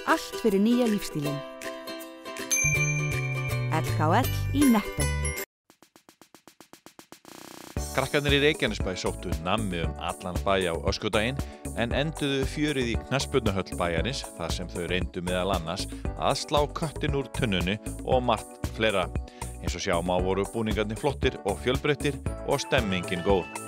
Allt fyrir nýja lífstílinn. LKL í Netto. Krakkarnir í Reykjanesbæ sóttu nammi allan bæ á öskudaginn en enduðu fjörið í knattspyrnuhöll bæjarins þar sem þau reyndu meðal annars að slá köttinn úr tunnunni og margt fleira. Eins og sjá má voru búningarnir flottir og fjölbreyttir og stemmingin góð.